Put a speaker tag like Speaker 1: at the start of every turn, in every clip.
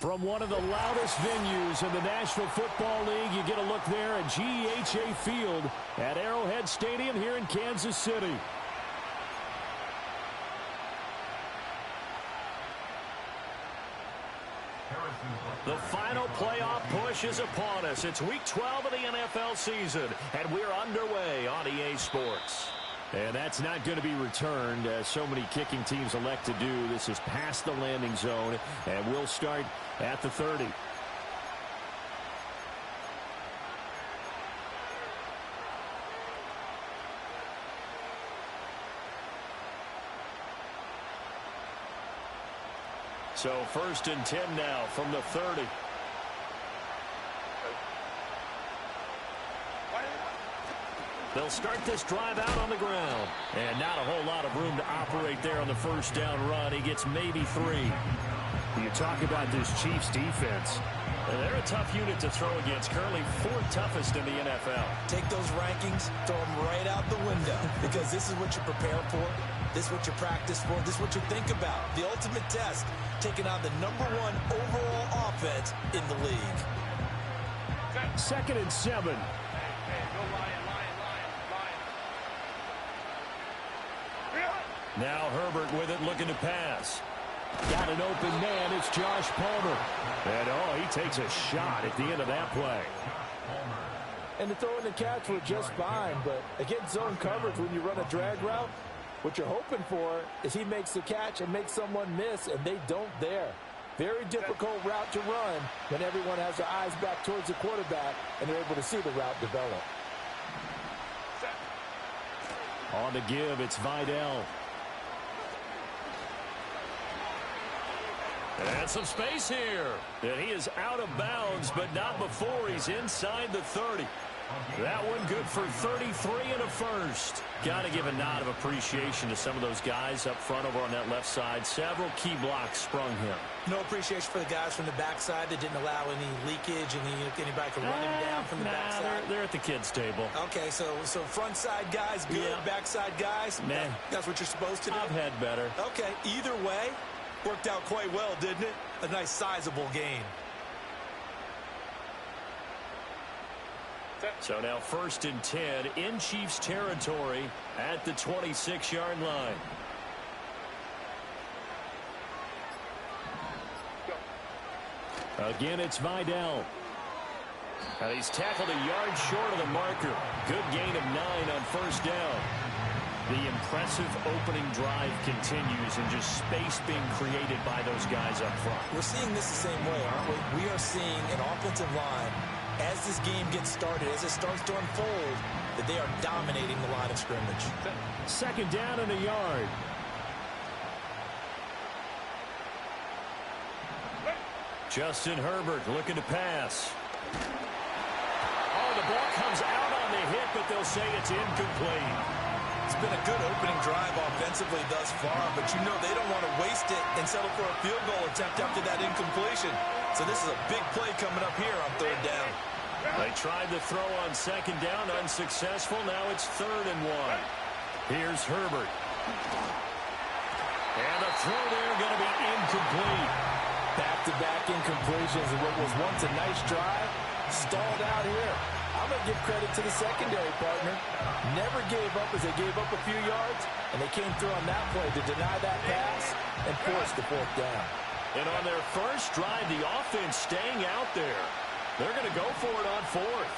Speaker 1: From one of the loudest venues in the National Football League, you get a look there at GEHA Field at Arrowhead Stadium here in Kansas City. The final playoff push is upon us. It's Week 12 of the NFL season, and we're underway on EA Sports. And that's not going to be returned, as so many kicking teams elect to do. This is past the landing zone, and we'll start at the 30. So 1st and 10 now from the 30. They'll start this drive out on the ground. And not a whole lot of room to operate there on the first down run. He gets maybe 3. You talk about this Chiefs defense. They're a tough unit to throw against. Currently 4th toughest in the NFL.
Speaker 2: Take those rankings, throw them right out the window. Because this is what you prepare for. This is what you practice for. This is what you think about. The ultimate test. Taking on the #1 overall offense in the league.
Speaker 1: 2nd and 7. Now Herbert with it, looking to pass. Got an open man. It's Josh Palmer. And, he takes a shot at the end of that play.
Speaker 3: And the throw and the catch were just fine, but against zone coverage, when you run a drag route, what you're hoping for is he makes the catch and makes someone miss, and they don't there. Very difficult route to run when everyone has their eyes back towards the quarterback and they're able to see the route develop.
Speaker 1: On the give, it's Vidal. And some space here. And he is out of bounds, but not before he's inside the 30. That one good for 33 and a first. Got to give a nod of appreciation to some of those guys up front over on that left side. Several key blocks sprung him.
Speaker 2: No appreciation for the guys from the backside that didn't allow any leakage and anybody could run him down from the backside.
Speaker 1: They're at the kids' table.
Speaker 2: Okay, so front side guys good,
Speaker 1: yeah.
Speaker 2: Backside guys, that's what you're supposed to do?
Speaker 1: I've had better.
Speaker 2: Okay, either way, worked out quite well, didn't it? A nice sizable gain.
Speaker 1: So now 1st and 10 in Chiefs territory at the 26-yard line. Again, it's Vidal. He's tackled a yard short of the marker. Good gain of 9 on 1st down. The impressive opening drive continues and just space being created by those guys up front.
Speaker 2: We're seeing this the same way, aren't we? We are seeing an offensive line, as this game gets started, as it starts to unfold, that they are dominating the line of scrimmage.
Speaker 1: 2nd down and a yard. Justin Herbert looking to pass. The ball comes out on the hit, but they'll say it's incomplete.
Speaker 2: It's been a good opening drive offensively thus far, but you know they don't want to waste it and settle for a field goal attempt after that incompletion. So this is a big play coming up here on 3rd down.
Speaker 1: They tried to throw on 2nd down, unsuccessful. Now it's 3rd and 1. Here's Herbert. And the throw there going to be incomplete.
Speaker 3: Back-to-back incompletions of what was once a nice drive, stalled out here. I'm going to give credit to the secondary partner. Never gave up as they gave up a few yards, and they came through on that play to deny that pass and force the 4th down.
Speaker 1: And on their first drive, the offense staying out there. They're going to go for it on 4th.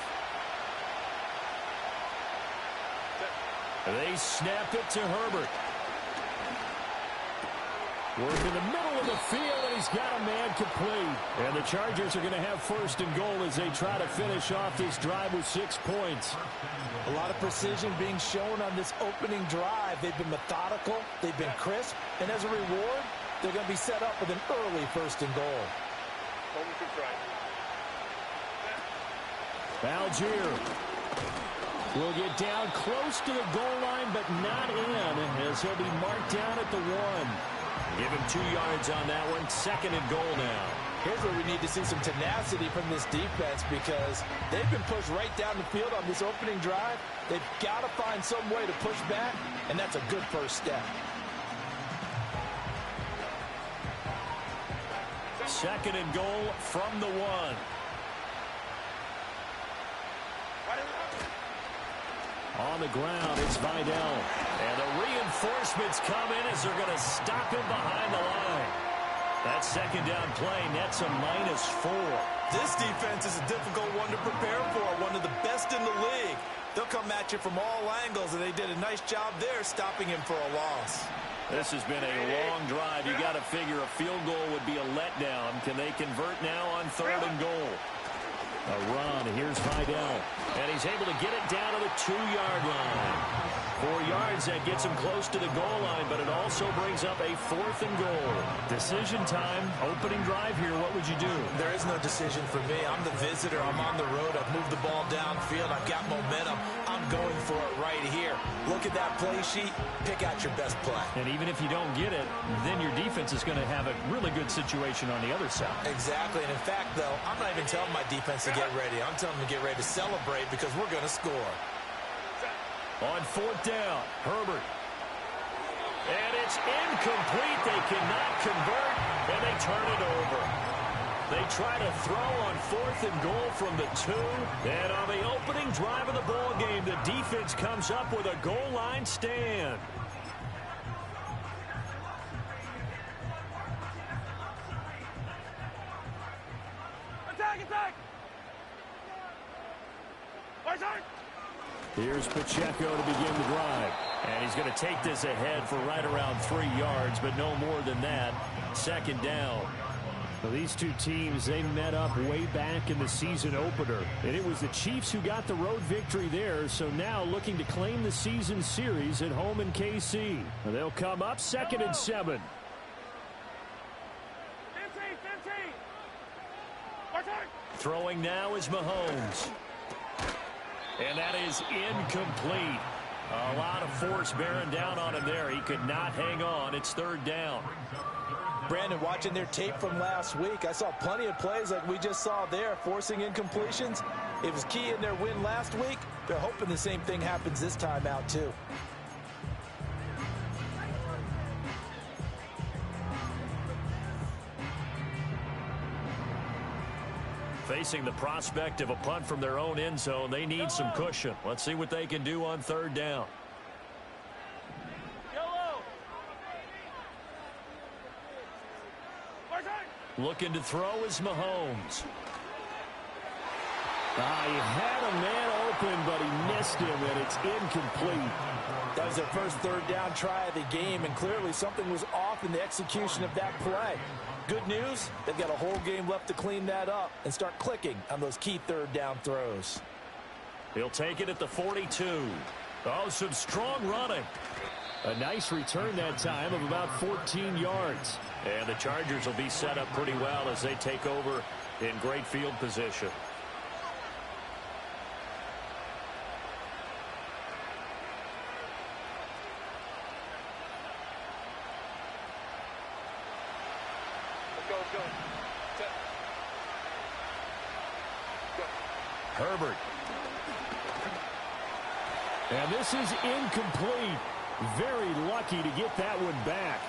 Speaker 1: They snap it to Herbert. Work in the middle of the field, and he's got a man complete. And the Chargers are going to have 1st and goal as they try to finish off this drive with 6 points.
Speaker 3: A lot of precision being shown on this opening drive. They've been methodical, they've been crisp, and as a reward, they're going to be set up with an early 1st and goal.
Speaker 1: Algier will get down close to the goal line, but not in, as he'll be marked down at the 1. Give him 2 yards on that one. 2nd and goal now.
Speaker 3: Here's where we need to see some tenacity from this defense, because they've been pushed right down the field on this opening drive. They've got to find some way to push back, and that's a good first step.
Speaker 1: Second and goal from the 1. On the ground, it's Vidal. And the reinforcements come in as they're going to stop him behind the line. That second down play nets a -4.
Speaker 2: This defense is a difficult one to prepare for, one of the best in the league. They'll come at you from all angles, and they did a nice job there stopping him for a loss.
Speaker 1: This has been a long drive. You got to figure a field goal would be a letdown. Can they convert now on 3rd and goal? A run. Here's Vidal. And he's able to get it down to the 2-yard line. 4 yards, that gets him close to the goal line, but it also brings up a 4th and goal. Decision time, opening drive here. What would you do?
Speaker 2: There is no decision for me. I'm the visitor. I'm on the road. I've moved the ball downfield. I've got momentum. I'm going for it right here. Look at that play sheet. Pick out your best play.
Speaker 1: And even if you don't get it, then your defense is going to have a really good situation on the other side.
Speaker 2: Exactly. And in fact, though, I'm not even telling my defense to get ready. I'm telling them to get ready to celebrate because we're going to score.
Speaker 1: On 4th down, Herbert. And it's incomplete. They cannot convert, and they turn it over. They try to throw on 4th and goal from the 2. And on the opening drive of the ball game, the defense comes up with a goal line stand.
Speaker 4: Attack!
Speaker 1: Here's Pacheco to begin the drive. And he's going to take this ahead for right around 3 yards, but no more than that. 2nd down. Well, these two teams, they met up way back in the season opener. And it was the Chiefs who got the road victory there, so now looking to claim the season series at home in KC. They'll come up 2nd and 7. Throwing now is Mahomes. And that is incomplete. A lot of force bearing down on him there. He could not hang on. It's 3rd down.
Speaker 3: Brandon, watching their tape from last week, I saw plenty of plays like we just saw there, forcing incompletions. It was key in their win last week. They're hoping the same thing happens this time out, too.
Speaker 1: Facing the prospect of a punt from their own end zone, they need some cushion. Let's see what they can do on 3rd down. Looking to throw is Mahomes. He had a man open, but he missed him, and it's incomplete.
Speaker 3: That was their first 3rd down try of the game, and clearly something was off in the execution of that play. Good news, they've got a whole game left to clean that up and start clicking on those key 3rd down throws.
Speaker 1: He'll take it at the 42. Oh, some strong running. A nice return that time of about 14 yards. And the Chargers will be set up pretty well as they take over in great field position. Herbert. And this is incomplete. Very lucky to get that one back.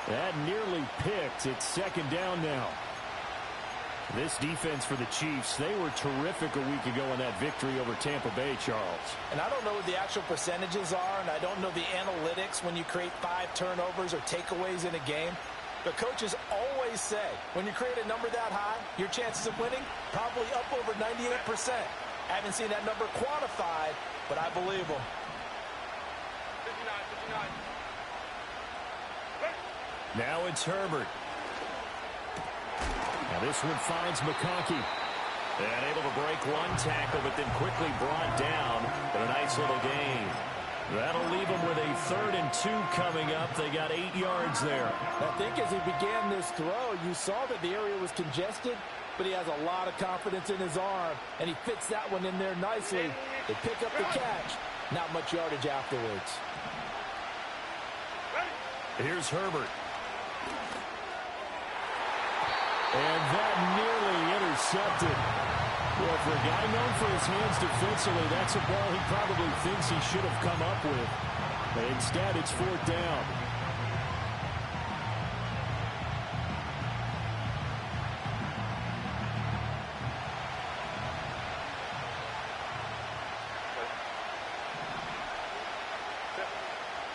Speaker 1: That nearly picked. It's 2nd down now. This defense for the Chiefs, they were terrific a week ago in that victory over Tampa Bay, Charles.
Speaker 3: And I don't know what the actual percentages are, and I don't know the analytics when you create 5 turnovers or takeaways in a game. But coaches always say, when you create a number that high, your chances of winning probably up over 98%. I haven't seen that number quantified, but I believe them.
Speaker 4: 59.
Speaker 1: Now it's Herbert. Now this one finds McConkey. And able to break one tackle, but then quickly brought down in a nice little gain. That'll leave them with a 3rd and 2 coming up. They got 8 yards there.
Speaker 3: I think as he began this throw, you saw that the area was congested, but he has a lot of confidence in his arm, and he fits that one in there nicely. They pick up the catch. Not much yardage afterwards.
Speaker 1: Here's Herbert. And that nearly intercepted. Well, for a guy known for his hands defensively, that's a ball he probably thinks he should have come up with. But instead, it's 4th down.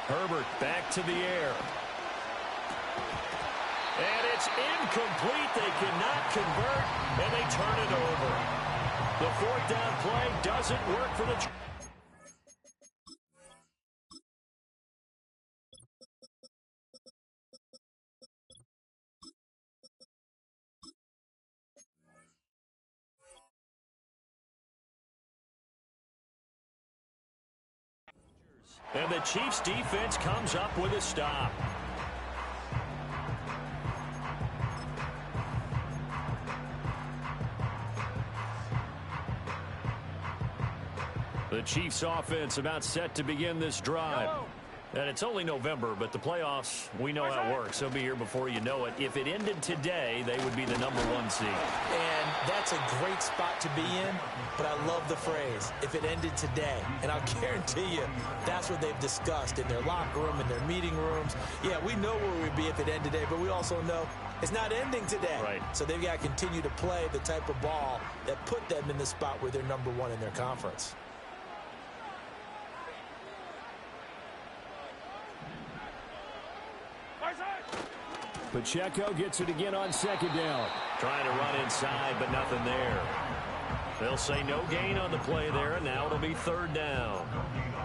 Speaker 1: Herbert back to the air. And it's incomplete. They cannot convert, and they turn it over. The fourth down play doesn't work for the And the Chiefs defense comes up with a stop. The Chiefs offense about set to begin this drive. And it's only November, but the playoffs, we know how it works. They'll be here before you know it. If it ended today, they would be the #1 seed.
Speaker 2: And that's a great spot to be in, but I love the phrase, if it ended today. And I'll guarantee you, that's what they've discussed in their locker room, in their meeting rooms. Yeah, we know where we'd be if it ended today, but we also know it's not ending today.
Speaker 1: Right.
Speaker 2: So they've got to continue to play the type of ball that put them in the spot where they're #1 in their conference.
Speaker 1: Pacheco gets it again on second down. Trying to run inside, but nothing there. They'll say no gain on the play there, and now it'll be third down.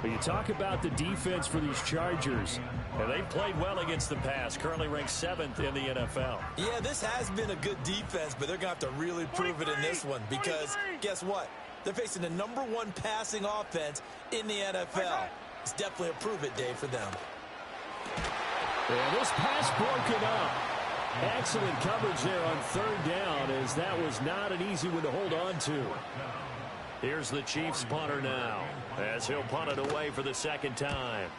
Speaker 1: But you talk about the defense for these Chargers, and they've played well against the pass, currently ranked 7th in the NFL.
Speaker 2: Yeah, this has been a good defense, but they're going to have to really prove it in this one because guess what? They're facing the #1 passing offense in the NFL. It's definitely a prove it day for them.
Speaker 1: And this pass broken up. Excellent coverage there on third down, as that was not an easy one to hold on to. Here's the Chiefs punter now, as he'll punt it away for the second time.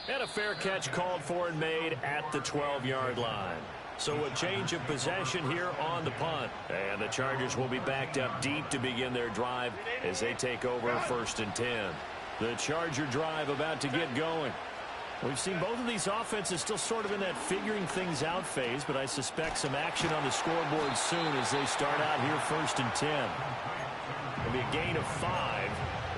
Speaker 1: And a fair catch called for and made at the 12-yard line. So a change of possession here on the punt. And the Chargers will be backed up deep to begin their drive as they take over 1st and 10. The Charger drive about to get going. We've seen both of these offenses still sort of in that figuring things out phase, but I suspect some action on the scoreboard soon as they start out here 1st and 10. It'll be a gain of 5,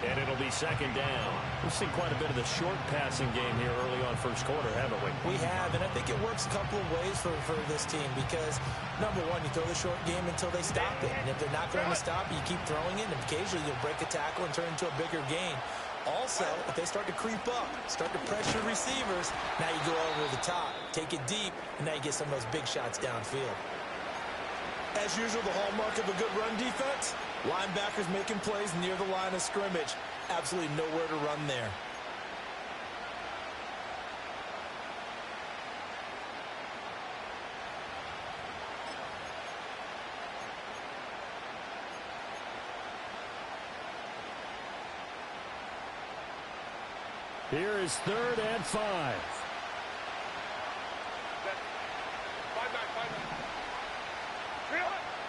Speaker 1: and it'll be second down. We've seen quite a bit of the short passing game here early on first quarter, haven't we?
Speaker 2: We have, and I think it works a couple of ways for this team because, #1, you throw the short game until they stop it. And if they're not going to stop it, you keep throwing it, and occasionally you'll break a tackle and turn into a bigger gain. Also, if they start to creep up, start to pressure receivers, now you go over the top, take it deep, and now you get some of those big shots downfield. As usual, the hallmark of a good run defense, linebackers making plays near the line of scrimmage. Absolutely nowhere to run there.
Speaker 1: Here is 3rd and 5.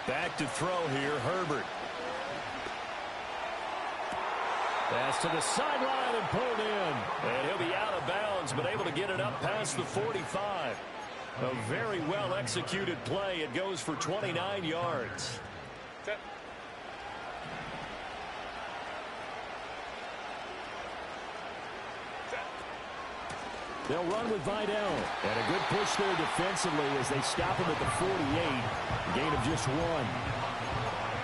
Speaker 1: Back to throw here, Herbert. Pass to the sideline and pulled in. And he'll be out of bounds, but able to get it up past the 45. A very well-executed play. It goes for 29 yards. They'll run with Vidal. And a good push there defensively as they stop him at the 48. Gain of just 1.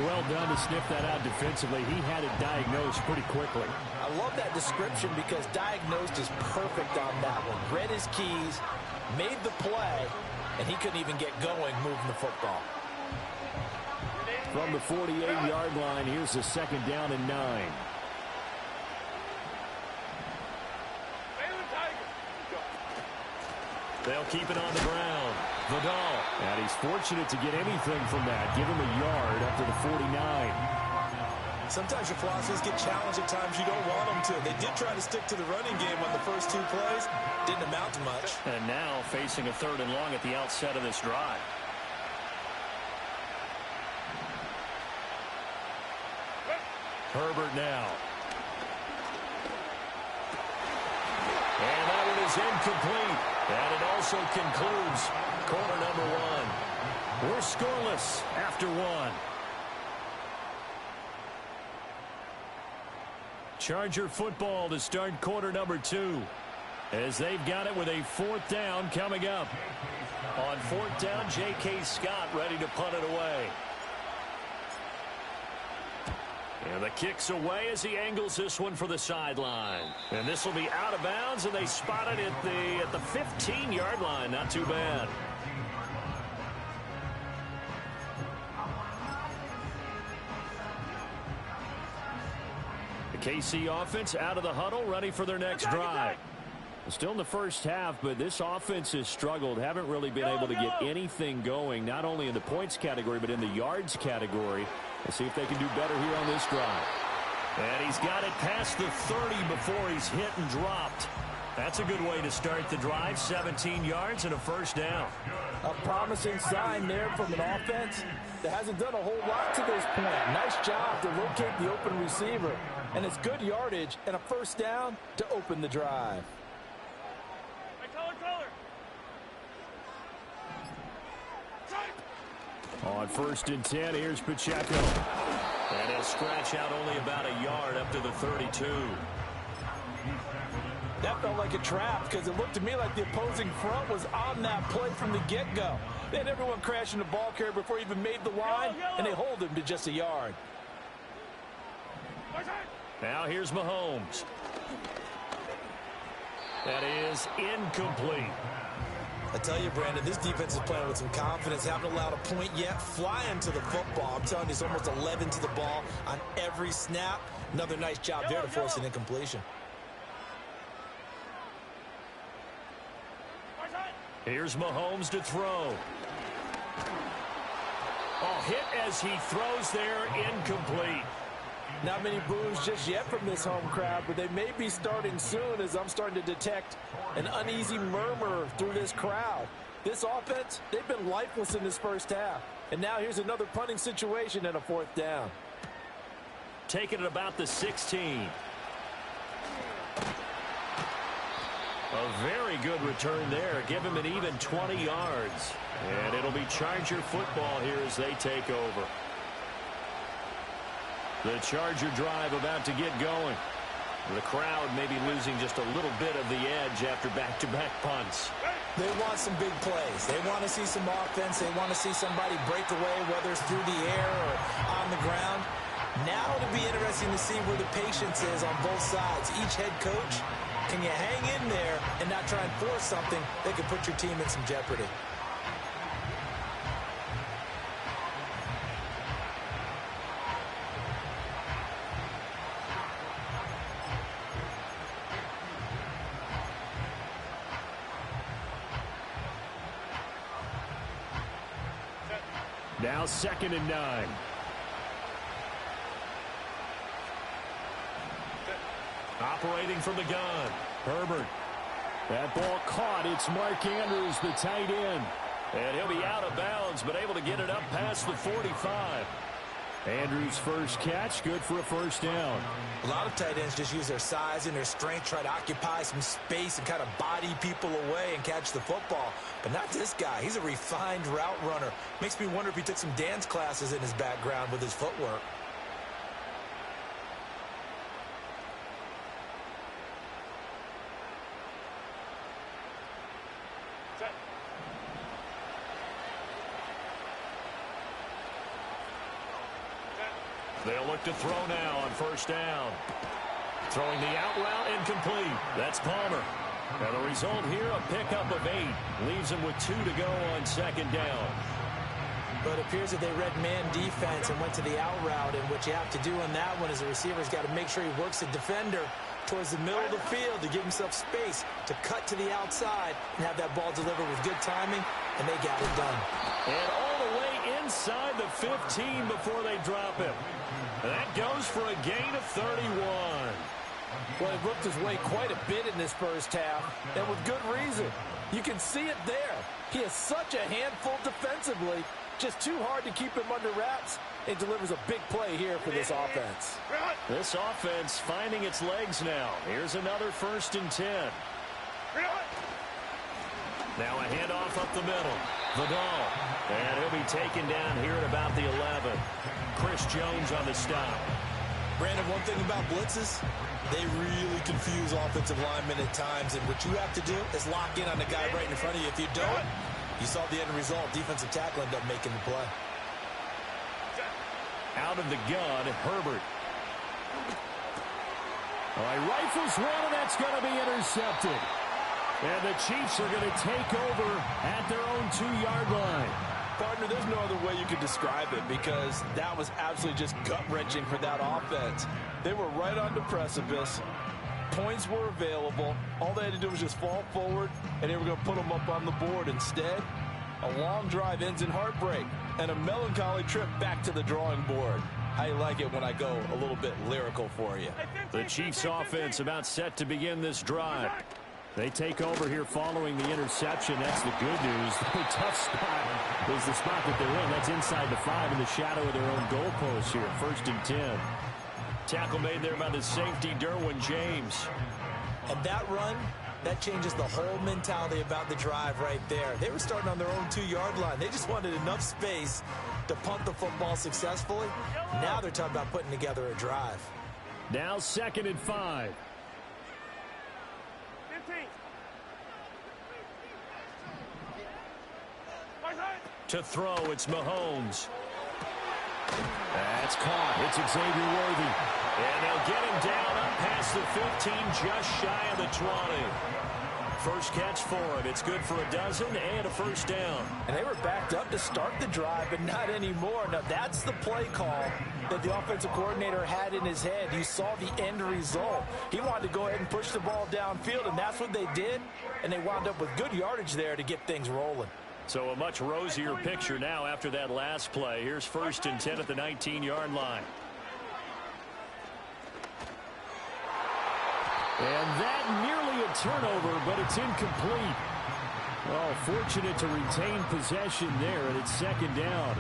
Speaker 1: Well done to sniff that out defensively. He had it diagnosed pretty quickly.
Speaker 3: I love that description because diagnosed is perfect on that one. Read his keys, made the play, and he couldn't even get going moving the football.
Speaker 1: From the 48-yard line, here's the 2nd down and 9. They'll keep it on the ground. Vidal. And he's fortunate to get anything from that. Give him a yard up to the 49.
Speaker 2: Sometimes your philosophies get challenged at times you don't want them to. They did try to stick to the running game on the first 2 plays. Didn't amount to much.
Speaker 1: And now facing a 3rd and long at the outset of this drive. Herbert now. And that one is incomplete. And it also concludes quarter #1. We're scoreless after 1. Charger football to start quarter number 2. As they've got it with a 4th down coming up. On 4th down, J.K. Scott ready to punt it away. And the kick's away as he angles this one for the sideline. And this will be out of bounds, and they spot it at the 15-yard line. Not too bad. The KC offense out of the huddle, ready for their next drive. Still in the first half, but this offense has struggled. Haven't really been able to get anything going, not only in the points category, but in the yards category. Let's see if they can do better here on this drive. And he's got it past the 30 before he's hit and dropped. That's a good way to start the drive. 17 yards and a first down.
Speaker 3: A promising sign there from an offense that hasn't done a whole lot to this point. Nice job to locate the open receiver. And it's good yardage and a first down to open the drive.
Speaker 1: On 1st and 10, here's Pacheco. And he'll scratch out only about a yard up to the 32.
Speaker 3: That felt like a trap because it looked to me like the opposing front was on that play from the get-go. They had everyone crashing the ball carrier before he even made the line, and they hold him to just a yard.
Speaker 1: Now here's Mahomes. That is incomplete.
Speaker 2: I tell you, Brandon, this defense is playing with some confidence. Haven't allowed a point yet. Flying to the football. I'm telling you, it's almost 11 to the ball on every snap. Another nice job there to force an incompletion.
Speaker 1: Here's Mahomes to throw. Oh, hit as he throws there, incomplete.
Speaker 3: Not many boos just yet from this home crowd, but they may be starting soon as I'm starting to detect an uneasy murmur through this crowd. This offense, they've been lifeless in this first half. And now here's another punting situation and a 4th down.
Speaker 1: Taking it about the 16. A very good return there. Give him an even 20 yards. And it'll be Charger football here as they take over. The Charger drive about to get going. The crowd may be losing just a little bit of the edge after back-to-back punts.
Speaker 2: They want some big plays. They want to see some offense. They want to see somebody break away, whether it's through the air or on the ground. Now it'll be interesting to see where the patience is on both sides. Each head coach, can you hang in there and not try and force something that could put your team in some jeopardy?
Speaker 1: Now 2nd and 9. Operating from the gun. Herbert. That ball caught. It's Mark Andrews, the tight end. And he'll be out of bounds, but able to get it up past the 45. Andrews' first catch, good for a first down.
Speaker 2: A lot of tight ends just use their size and their strength, try to occupy some space and kind of body people away and catch the football. But not this guy. He's a refined route runner. Makes me wonder if he took some dance classes in his background with his footwork.
Speaker 1: They'll look to throw now on first down. Throwing the out route incomplete. That's Palmer. And the result here, a pickup of 8. Leaves him with 2 to go on 2nd down.
Speaker 2: But it appears that they read man defense and went to the out route. And what you have to do on that one is the receiver's got to make sure he works the defender towards the middle of the field to give himself space to cut to the outside and have that ball delivered with good timing, and they got it done.
Speaker 1: And all the way inside the 15 before they drop him. That goes for a gain of 31.
Speaker 3: Well, he worked his way quite a bit in this first half, and with good reason. You can see it there. He is such a handful defensively, just too hard to keep him under wraps, and delivers a big play here for this offense.
Speaker 1: This offense finding its legs now. Here's another 1st and 10. Now a handoff up the middle. Vidal. And he'll be taken down here at about the 11. Chris Jones on the stop.
Speaker 2: Brandon, one thing about blitzes, they really confuse offensive linemen at times, and what you have to do is lock in on the guy right in front of you. If you don't, you saw the end result. Defensive tackle ended up making the play.
Speaker 1: Out of the gun, Herbert. All right, rifles one, and that's going to be intercepted. And the Chiefs are going to take over at their own 2-yard line.
Speaker 3: Partner, there's no other way you could describe it because that was absolutely just gut-wrenching for that offense. They were right on the precipice. Points were available. All they had to do was just fall forward, and they were going to put them up on the board. Instead, a long drive ends in heartbreak and a melancholy trip back to the drawing board. I like it when I go a little bit lyrical for you.
Speaker 1: The Chiefs offense about set to begin this drive. They take over here following the interception. That's the good news. The tough spot is the spot that they're in. That's inside the 5 in the shadow of their own goalpost here. 1st and 10. Tackle made there by the safety, Derwin James.
Speaker 2: And that run, that changes the whole mentality about the drive right there. They were starting on their own 2-yard line. They just wanted enough space to punt the football successfully. Now they're talking about putting together a drive.
Speaker 1: Now 2nd and 5. To throw, it's Mahomes. That's caught. It's Xavier Worthy. And they'll get him down up past the 15, just shy of the 20. First catch for him. It's good for a dozen and a 1st down.
Speaker 3: And they were backed up to start the drive, but not anymore. Now, that's the play call that the offensive coordinator had in his head. You saw the end result. He wanted to go ahead and push the ball downfield, and that's what they did. And they wound up with good yardage there to get things rolling.
Speaker 1: So a much rosier picture now after that last play. Here's 1st and 10 at the 19-yard line. And that nearly a turnover, but it's incomplete. Oh, fortunate to retain possession there, and it's 2nd down.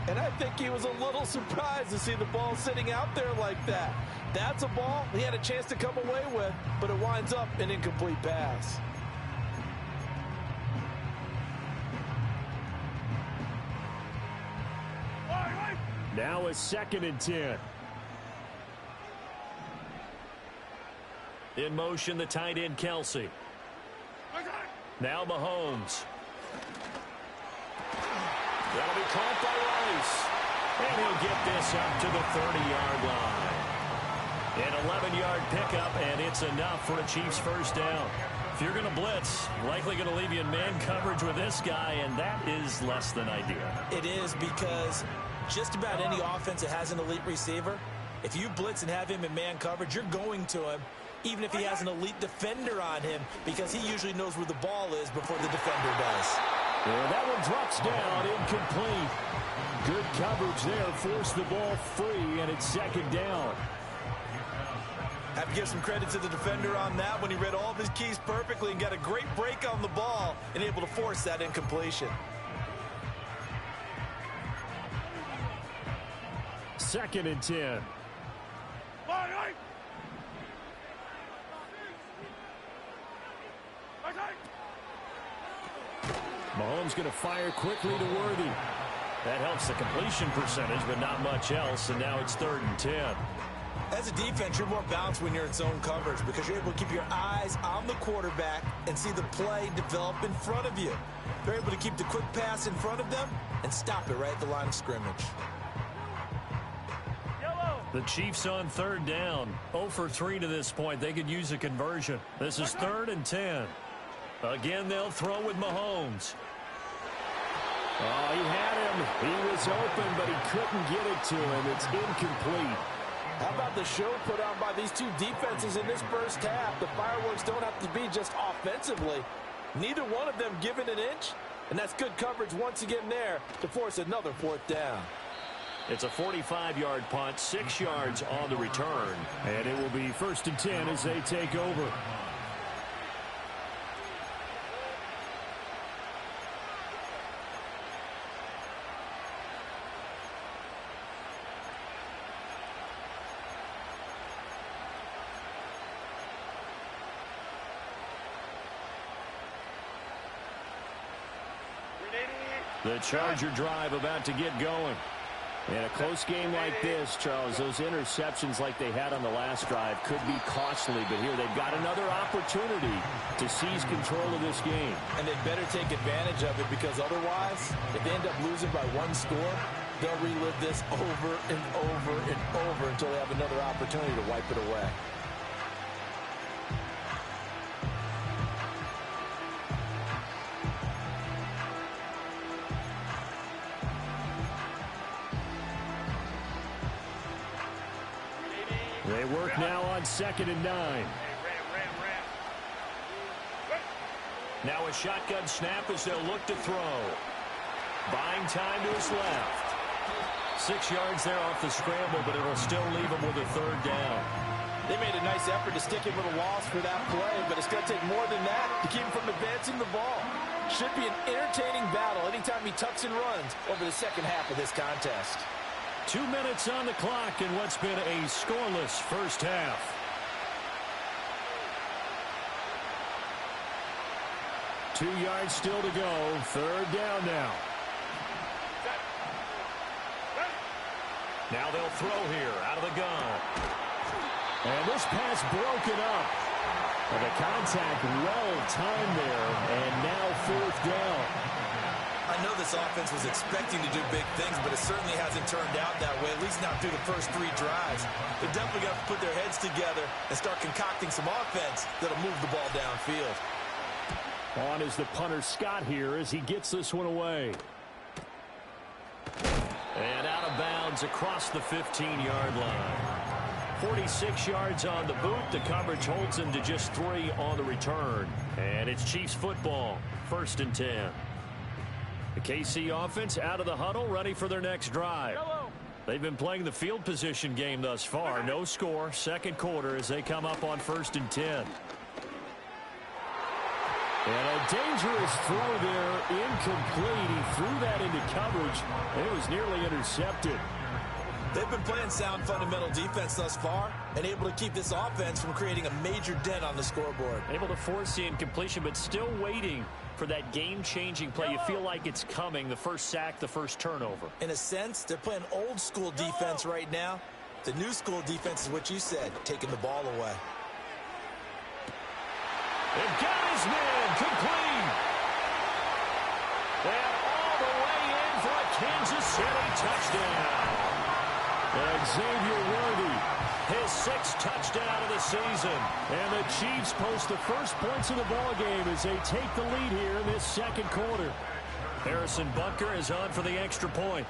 Speaker 3: And I think he was a little surprised to see the ball sitting out there like that. That's a ball he had a chance to come away with, but it winds up an incomplete pass.
Speaker 1: Now a 2nd and 10. In motion, the tight end, Kelsey. Now Mahomes. That'll be caught by Rice. And he'll get this up to the 30-yard line. An 11-yard pickup, and it's enough for a Chiefs 1st down. If you're going to blitz, likely going to leave you in man coverage with this guy, and that is less than ideal.
Speaker 2: It is, because just about any offense that has an elite receiver, if you blitz and have him in man coverage, you're going to him, even if he has an elite defender on him, because he usually knows where the ball is before the defender does.
Speaker 1: Yeah, that one drops down, incomplete. Good coverage there, forced the ball free, and it's 2nd down.
Speaker 2: Have to give some credit to the defender on that when he read all of his keys perfectly and got a great break on the ball and able to force that incompletion.
Speaker 1: 2nd and 10. Mahomes going to fire quickly to Worthy. That helps the completion percentage, but not much else, and now it's 3rd and 10.
Speaker 2: As a defense, you're more balanced when you're in zone coverage because you're able to keep your eyes on the quarterback and see the play develop in front of you. They're able to keep the quick pass in front of them and stop it right at the line of scrimmage.
Speaker 1: The Chiefs on 3rd down. 0 for 3 to this point. They could use a conversion. This is 3rd and 10. Again, they'll throw with Mahomes. Oh, he had him. He was open, but he couldn't get it to him. It's incomplete.
Speaker 3: How about the show put on by these two defenses in this first half? The fireworks don't have to be just offensively. Neither one of them given an inch, and that's good coverage once again there to force another 4th down.
Speaker 1: It's a 45-yard punt, 6 yards on the return, and it will be 1st and 10 as they take over. The Charger drive about to get going. In a close game like this, Charles, those interceptions like they had on the last drive could be costly, but here they've got another opportunity to seize control of this game.
Speaker 3: And they'd better take advantage of it, because otherwise, if they end up losing by one score, they'll relive this over and over and over until they have another opportunity to wipe it away.
Speaker 1: They work now on 2nd and 9. Now a shotgun snap as they'll look to throw. Buying time to his left. 6 yards there off the scramble, but it'll still leave him with a 3rd down.
Speaker 3: They made a nice effort to stick him with a loss for that play, but it's going to take more than that to keep him from advancing the ball. Should be an entertaining battle anytime he tucks and runs over the second half of this contest.
Speaker 1: 2 minutes on the clock in what's been a scoreless first half. Two yards still to go. 3rd down now. Now they'll throw here out of the gun. And this pass broken up. And the contact well timed there. And now 4th down.
Speaker 2: I know this offense was expecting to do big things, but it certainly hasn't turned out that way, at least not through the first 3 drives. They're definitely going to put their heads together and start concocting some offense that'll move the ball downfield.
Speaker 1: On is the punter Scott here as he gets this one away. And out of bounds across the 15-yard line. 46 yards on the boot. The coverage holds him to just 3 on the return. And it's Chiefs football. 1st and 10. The KC offense out of the huddle, ready for their next drive. They've been playing the field position game thus far. No score, 2nd quarter as they come up on 1st and 10. And a dangerous throw there, incomplete. He threw that into coverage. It was nearly intercepted.
Speaker 2: They've been playing sound fundamental defense thus far and able to keep this offense from creating a major dent on the scoreboard.
Speaker 1: Able to force the incompletion, but still waiting for that game-changing play. You feel like it's coming, the first sack, the first turnover.
Speaker 2: In a sense, they're playing old-school defense right now. The new-school defense is what you said, taking the ball away.
Speaker 1: They've got his man, complete. And all the way in for a Kansas City touchdown. And Xavier Worthy, his 6th touchdown of the season. And the Chiefs post the first points of the ballgame as they take the lead here in this 2nd quarter. Harrison Butker is on for the extra point.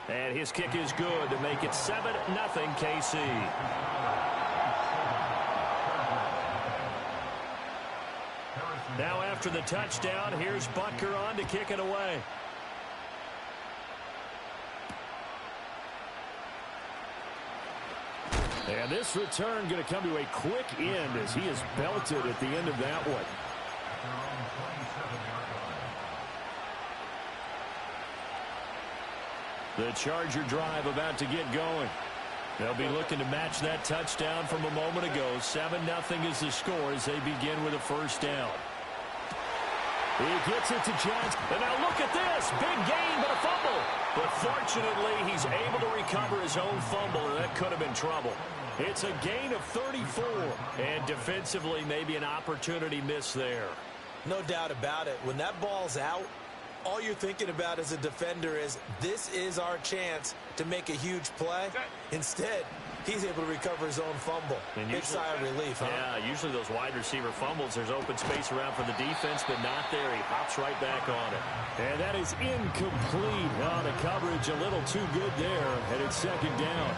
Speaker 1: And his kick is good to make it 7-0 KC. Now after the touchdown, here's Butker on to kick it away. And this return going to come to a quick end as he is belted at the end of that one. The Charger drive about to get going. They'll be looking to match that touchdown from a moment ago. 7-0 is the score as they begin with a 1st down. He gets it to Johnson. And now look at this. Big gain, but a fumble. But fortunately, he's able to recover his own fumble, and that could have been trouble. It's a gain of 34. And defensively, maybe an opportunity missed there.
Speaker 2: No doubt about it. When that ball's out, all you're thinking about as a defender is, this is our chance to make a huge play. Instead, he's able to recover his own fumble. Big sigh of relief, huh?
Speaker 1: Yeah, usually those wide receiver fumbles, there's open space around for the defense, but not there. He hops right back on it. And that is incomplete. The coverage a little too good there, and it's 2nd down.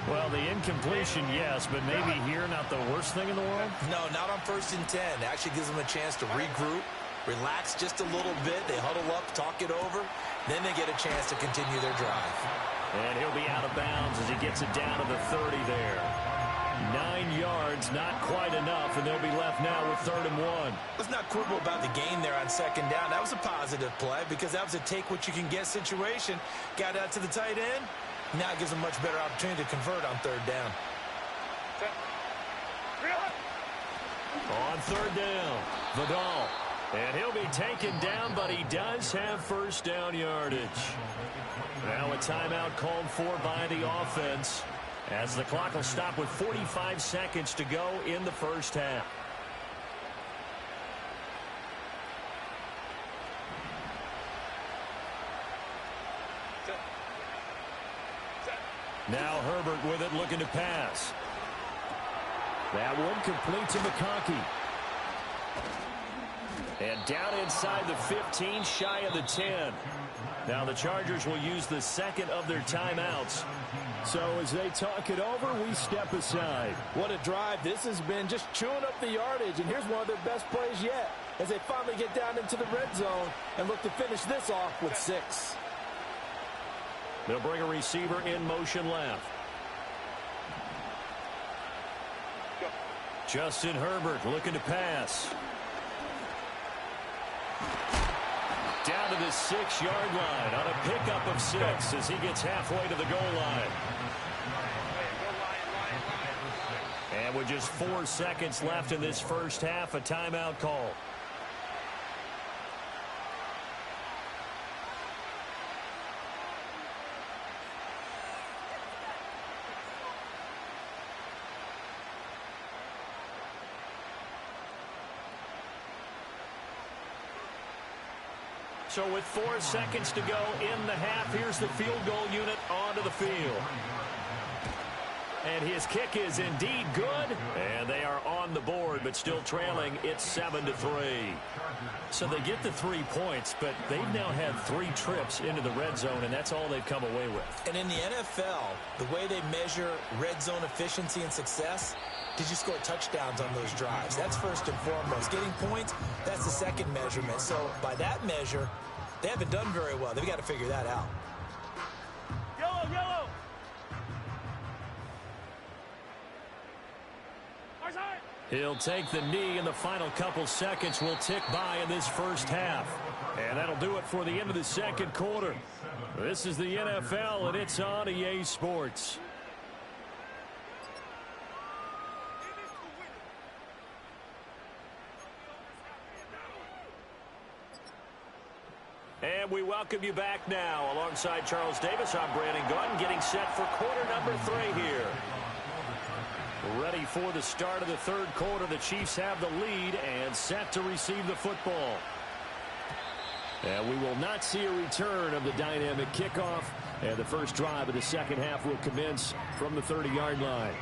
Speaker 1: Well, the incompletion, yes, but maybe here not the worst thing in the world?
Speaker 2: No, not on 1st and 10. It actually gives them a chance to regroup, relax just a little bit. They huddle up, talk it over. Then they get a chance to continue their drive.
Speaker 1: And he'll be out of bounds as he gets it down to the 30 there. 9 yards, not quite enough, and they'll be left now with 3rd and 1.
Speaker 2: Let's not quibble about the gain there on 2nd down. That was a positive play because that was a take-what-you-can-get situation. Got out to the tight end. Now it gives them a much better opportunity to convert on 3rd down.
Speaker 1: On 3rd down, Vidal. And he'll be taken down, but he does have first down yardage. Now a timeout called for by the offense, as the clock will stop with 45 seconds to go in the first half. Now Herbert with it, looking to pass. That one complete to McConkey. And down inside the 15, shy of the 10. Now the Chargers will use the second of their timeouts. So as they talk it over, we step aside.
Speaker 3: What a drive this has been, just chewing up the yardage. And here's one of their best plays yet, as they finally get down into the red zone and look to finish this off with 6.
Speaker 1: They'll bring a receiver in motion left. Justin Herbert looking to pass. Down to the 6-yard line on a pickup of 6 as he gets halfway to the goal line. And with just 4 seconds left in this first half, a timeout call. So with 4 seconds to go in the half, here's the field goal unit onto the field. And his kick is indeed good. And they are on the board, but still trailing. It's 7-3. So they get the 3 points, but they've now had 3 trips into the red zone, and that's all they've come away with.
Speaker 2: And in the NFL, the way they measure red zone efficiency and success, did you score touchdowns on those drives? That's first and foremost. Getting points, that's the second measurement. So by that measure, they haven't done very well. They've got to figure that out.
Speaker 4: Yellow, yellow.
Speaker 1: He'll take the knee, and the final couple seconds will tick by in this first half. And that'll do it for the end of the second quarter. This is the NFL, and it's on EA Sports. And we welcome you back now. Alongside Charles Davis, I'm Brandon Gunn, getting set for quarter number 3 here. Ready for the start of the third quarter. The Chiefs have the lead and set to receive the football. And we will not see a return of the dynamic kickoff. And the first drive of the second half will commence from the 30-yard line.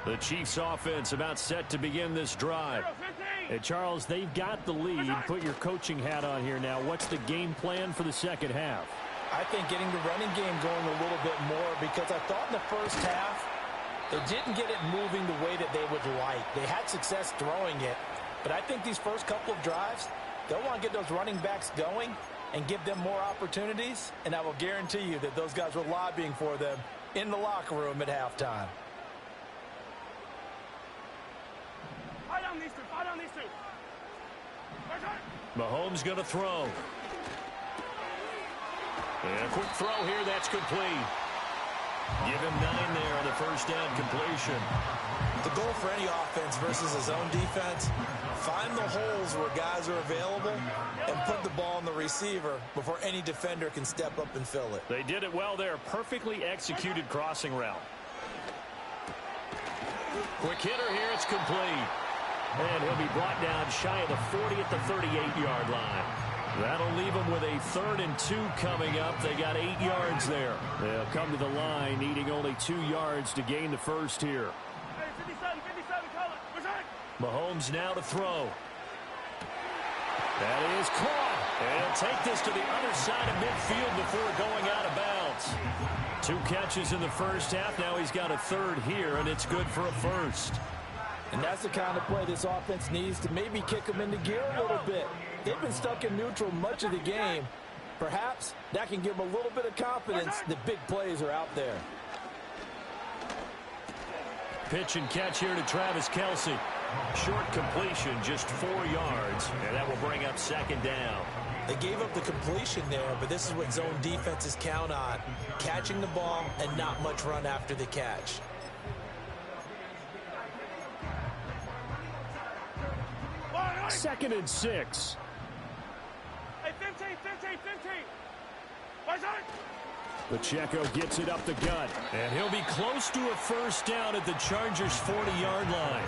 Speaker 1: The Chiefs offense about set to begin this drive. And Charles, they've got the lead. Put your coaching hat on here now. What's the game plan for the second half?
Speaker 3: I think getting the running game going a little bit more, because I thought in the first half they didn't get it moving the way that they would like. They had success throwing it, but I think these first couple of drives, they'll want to get those running backs going and give them more opportunities, and I will guarantee you that those guys were lobbying for them in the locker room at halftime.
Speaker 1: Mahomes going to throw. And a quick throw here, that's complete. Give him 9 there on the first down completion.
Speaker 2: The goal for any offense versus a zone defense, find the holes where guys are available and put the ball on the receiver before any defender can step up and fill it.
Speaker 1: They did it well there. Perfectly executed crossing route. Quick hitter here, it's complete. And he'll be brought down shy of the 40 at the 38-yard line. That'll leave them with a 3rd and 2 coming up. They got 8 yards there. They'll come to the line, needing only 2 yards to gain the first here.
Speaker 4: Hey, 57, call it.
Speaker 1: Mahomes now to throw. That is caught. And he'll take this to the other side of midfield before going out of bounds. 2 catches in the first half. Now he's got a 3rd here, and it's good for a first.
Speaker 3: And that's the kind of play this offense needs to maybe kick them into gear a little bit. They've been stuck in neutral much of the game. Perhaps that can give them a little bit of confidence that big plays are out there.
Speaker 1: Pitch and catch here to Travis Kelce. Short completion, just 4 yards, and that will bring up second down.
Speaker 2: They gave up the completion there, but this is what zone defenses count on. Catching the ball and not much run after the catch.
Speaker 1: Second and 6.
Speaker 4: Hey, 15, 15, 15. Right side.
Speaker 1: Pacheco gets it up the gut, and he'll be close to a first down at the Chargers' 40-yard line.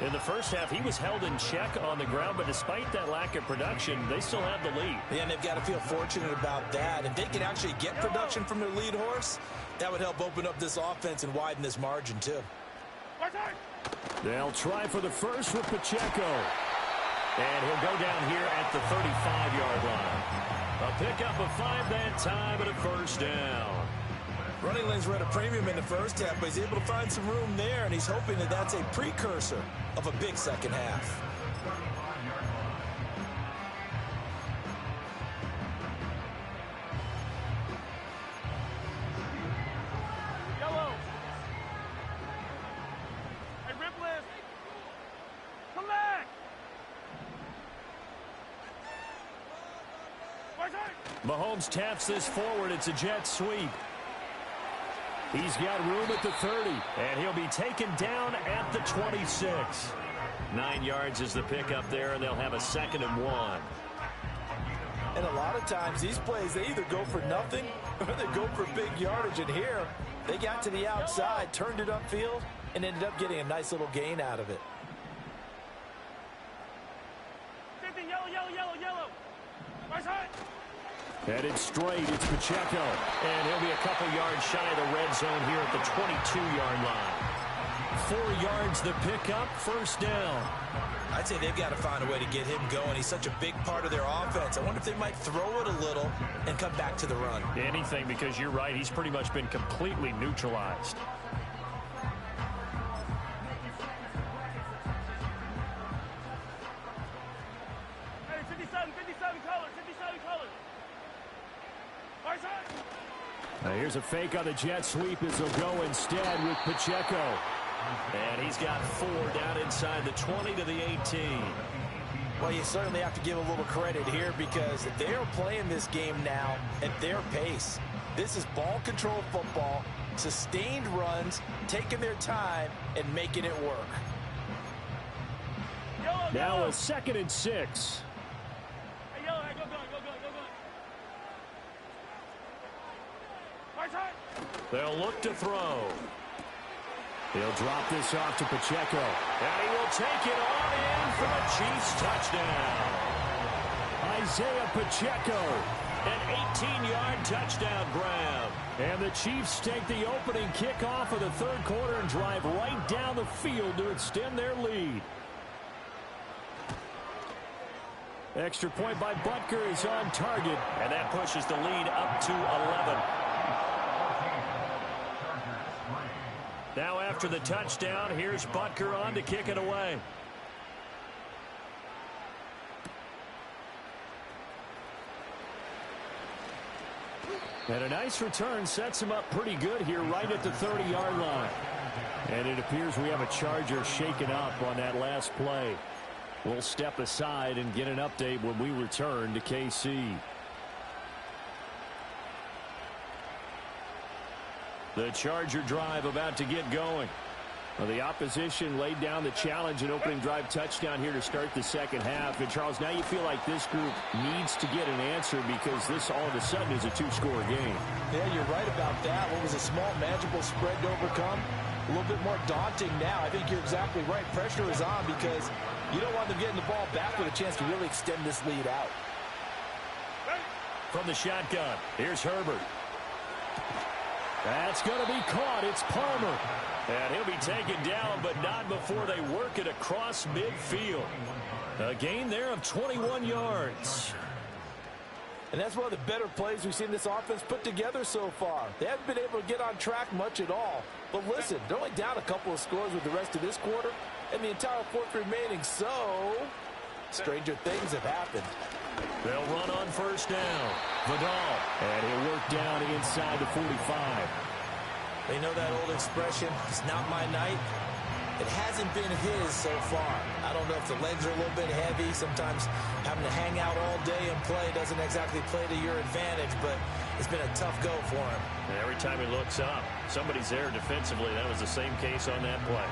Speaker 1: In the first half, he was held in check on the ground, but despite that lack of production, they still have the lead.
Speaker 2: Yeah, and they've got to feel fortunate about that. If they can actually get production from their lead horse, that would help open up this offense and widen this margin, too.
Speaker 4: Right side.
Speaker 1: They'll try for the first with Pacheco. And he'll go down here at the 35-yard line. A pickup of 5 that time and a first down.
Speaker 2: Running lanes were at a premium in the first half, but he's able to find some room there, and he's hoping that that's a precursor of a big second half.
Speaker 4: Yellow. Hey, rip list. Come back. Right side.
Speaker 1: Mahomes taps this forward. It's a jet sweep. He's got room at the 30, and he'll be taken down at the 26. 9 yards is the pickup there, and they'll have a 2nd and 1.
Speaker 3: And a lot of times these plays, they either go for nothing or they go for big yardage. And here, they got to the outside, turned it upfield, and ended up getting a nice little gain out of it.
Speaker 4: 15, yellow, yellow, yellow, yellow. Right side.
Speaker 1: Headed straight, it's Pacheco. And he'll be a couple yards shy of the red zone here at the 22-yard line. 4 yards the pickup, first down.
Speaker 2: I'd say they've got to find a way to get him going. He's such a big part of their offense. I wonder if they might throw it a little and come back to the run.
Speaker 1: Anything, because you're right, he's pretty much been completely neutralized.
Speaker 4: Hey, 57, 57 colors, 57 colors. Right side.
Speaker 1: Now here's a fake on the jet sweep as they'll go instead with Pacheco. And he's got 4 down inside the 20 to the 18.
Speaker 3: Well, you certainly have to give a little credit here because they are playing this game now at their pace. This is ball control football, sustained runs, taking their time, and making it work.
Speaker 4: Yellow,
Speaker 1: Now
Speaker 4: yellow.
Speaker 1: a 2nd and 6.
Speaker 4: Hey, yellow, hey, go gun, go gun, go gun. Right side.
Speaker 1: They'll look to throw. He'll drop this off to Pacheco. And he will take it on in for the Chiefs touchdown. Isaiah Pacheco, an 18-yard touchdown grab. And the Chiefs take the opening kickoff of the third quarter and drive right down the field to extend their lead. Extra point by Butker is on target. And that pushes the lead up to 11. Now after the touchdown, here's Butker on to kick it away. And a nice return sets him up pretty good here right at the 30-yard line. And it appears we have a Charger shaken up on that last play. We'll step aside and get an update when we return to KC. The Charger drive about to get going. Well, the opposition laid down the challenge and opening drive touchdown here to start the second half. And, Charles, now you feel like this group needs to get an answer because this all of a sudden is a 2-score game.
Speaker 3: Yeah, you're right about that. What was a small, manageable spread to overcome? A little bit more daunting now. I think you're exactly right. Pressure is on because you don't want them getting the ball back with a chance to really extend this lead out.
Speaker 1: From the shotgun, here's Herbert. That's going to be caught. It's Palmer. And he'll be taken down, but not before they work it across midfield. A gain there of 21 yards.
Speaker 3: And that's one of the better plays we've seen this offense put together so far. They haven't been able to get on track much at all. But listen, they're only down a couple of scores with the rest of this quarter and the entire fourth remaining. So, stranger things have happened.
Speaker 1: They'll run on first down. Vidal. And he'll work down inside the 45.
Speaker 2: They know that old expression, it's not my night. It hasn't been his so far. I don't know if the legs are a little bit heavy. Sometimes having to hang out all day and play doesn't exactly play to your advantage, but it's been a tough go for him.
Speaker 1: And every time he looks up, somebody's there defensively. That was the same case on that play.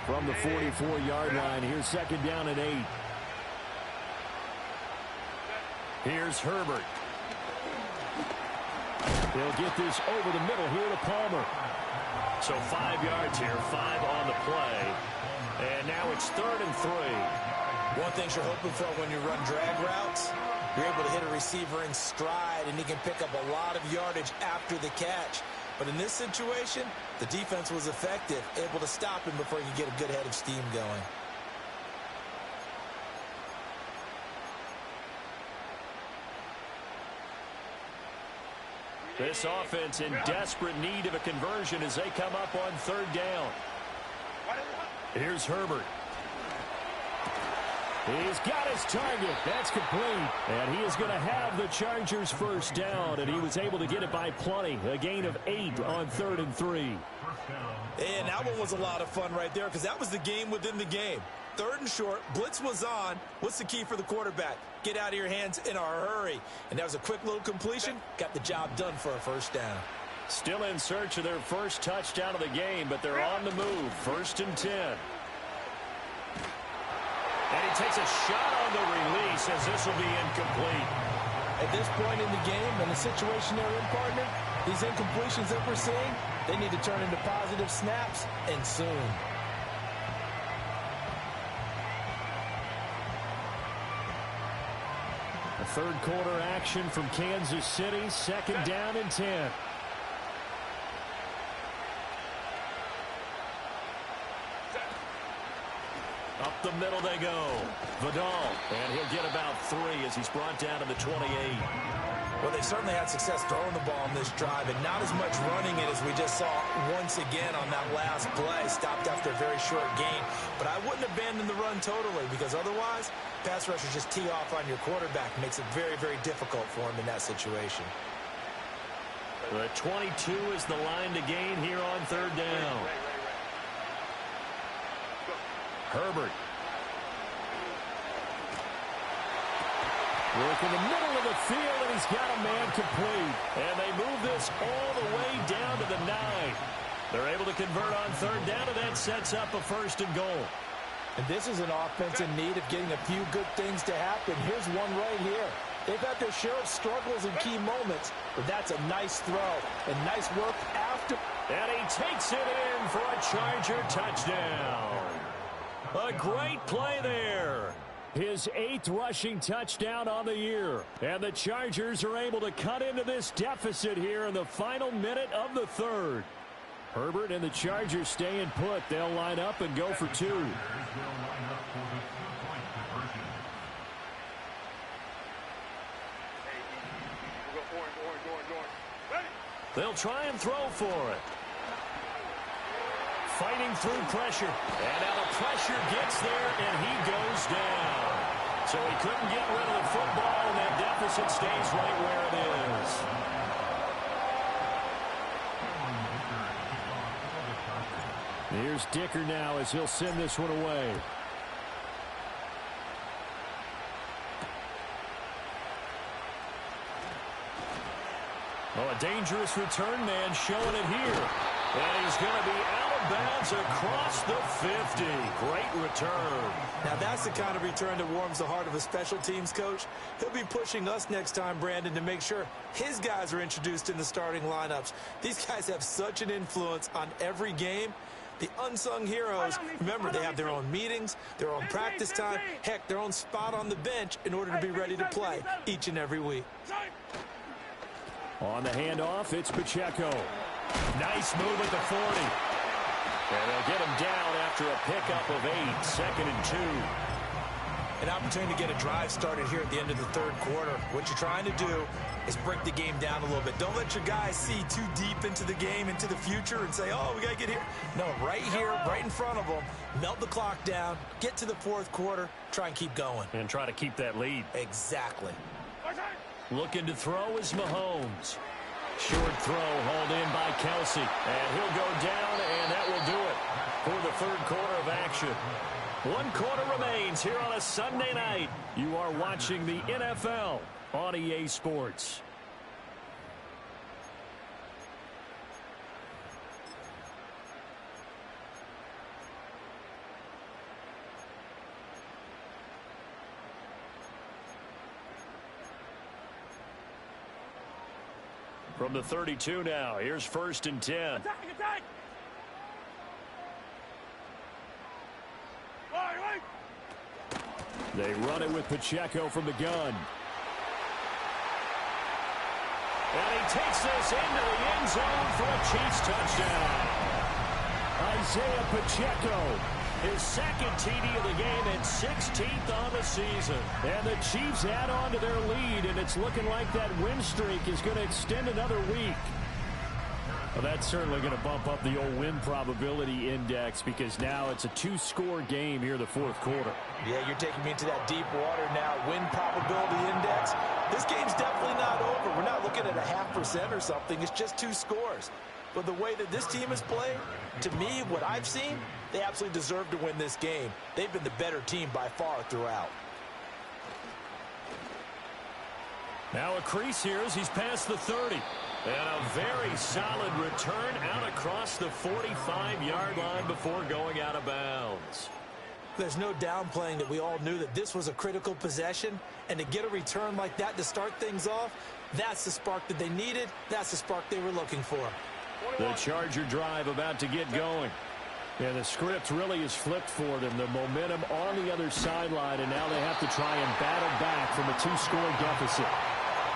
Speaker 1: From the 44-yard line, here's second down and 8. Here's Herbert. He'll get this over the middle here to Palmer. So 5 yards here, 5 on the play. And now it's 3rd and 3.
Speaker 2: One thing you're hoping for when you run drag routes, you're able to hit a receiver in stride, and he can pick up a lot of yardage after the catch. But in this situation, the defense was effective, able to stop him before he could get a good head of steam going.
Speaker 1: This offense in desperate need of a conversion as they come up on 3rd down. Here's Herbert. He's got his target. That's complete. And he is going to have the Chargers first down, and he was able to get it by plenty. A gain of 8 on 3rd and 3.
Speaker 2: And that one was a lot of fun right there because that was the game within the game. 3rd and short, blitz was on. What's the key for the quarterback? Get out of your hands in a hurry. And that was a quick little completion. Got the job done for a first down.
Speaker 1: Still in search of their first touchdown of the game, but they're on the move. 1st and 10. And he takes a shot on the release as this will be incomplete.
Speaker 3: At this point in the game, and the situation they're in, partner, these incompletions that we're seeing, they need to turn into positive snaps, and soon.
Speaker 1: A 3rd quarter action from Kansas City. 2nd down and 10. Up the middle they go. Vidal. And he'll get about 3 as he's brought down to the 28.
Speaker 2: Well, they certainly had success throwing the ball on this drive, and not as much running it as we just saw once again on that last play. Stopped after a very short gain. But I wouldn't abandon the run totally, because otherwise, pass rushers just tee off on your quarterback. Makes it very, very difficult for him in that situation.
Speaker 1: The 22 is the line to gain here on 3rd down. Herbert. Work in the middle of the field, and he's got a man complete. And they move this all the way down to the 9. They're able to convert on 3rd down, and that sets up a 1st and goal.
Speaker 3: And this is an offense in need of getting a few good things to happen. Here's one right here. They've had their share of struggles in key moments, but that's a nice throw and nice work after.
Speaker 1: And he takes it in for a Charger touchdown. A great play there. His 8th rushing touchdown on the year. And the Chargers are able to cut into this deficit here in the final minute of the 3rd. Herbert and the Chargers staying put. They'll line up and go for 2. They'll try and throw for it. Fighting through pressure. And now the pressure gets there, and he goes down. So he couldn't get rid of the football, and that deficit stays right where it is. Here's Dicker now as he'll send this one away. Oh, a dangerous return man showing it here. And he's going to be out of bounds across the 50. Great return.
Speaker 2: Now that's the kind of return that warms the heart of a special teams coach. He'll be pushing us next time, Brandon, to make sure his guys are introduced in the starting lineups. These guys have such an influence on every game. The unsung heroes, remember, they have their own meetings, their own practice time, heck, their own spot on the bench in order to be ready to play each and every week.
Speaker 1: On the handoff, it's Pacheco. Nice move at the 40. And they'll get him down after a pickup of 8, 2nd and 2.
Speaker 2: An opportunity to get a drive started here at the end of the 3rd quarter. What you're trying to do is break the game down a little bit. Don't let your guys see too deep into the game, into the future, and say, oh, we got to get here. No, right here, right in front of them, melt the clock down, get to the 4th quarter, try and keep going.
Speaker 1: And try to keep that lead.
Speaker 2: Exactly.
Speaker 1: Looking to throw is Mahomes. Short throw hauled in by Kelsey. And he'll go down, and that will do action. One quarter remains here on a Sunday night. You are watching the NFL on EA Sports. From the 32 now, here's 1st and 10.
Speaker 4: Attack, attack! Right.
Speaker 1: They run it with Pacheco from the gun. And he takes this into the end zone for a Chiefs touchdown. Isaiah Pacheco, his second TD of the game and 16th on the season. And the Chiefs add on to their lead, and it's looking like that win streak is going to extend another week. Well, that's certainly going to bump up the old win probability index because now it's a 2-score game here in the 4th quarter.
Speaker 3: Yeah, you're taking me into that deep water now. Win probability index. This game's definitely not over. We're not looking at a 0.5% or something. It's just 2 scores. But the way that this team has played, to me, what I've seen, they absolutely deserve to win this game. They've been the better team by far throughout.
Speaker 1: Now a crease here as he's past the 30. And a very solid return out across the 45-yard line before going out of bounds.
Speaker 3: There's no downplaying that we all knew that this was a critical possession. And to get a return like that to start things off, that's the spark that they needed. That's the spark they were looking for.
Speaker 1: The Charger drive about to get going. And the script really is flipped for them. The momentum on the other sideline, and now they have to try and battle back from a 2-score deficit.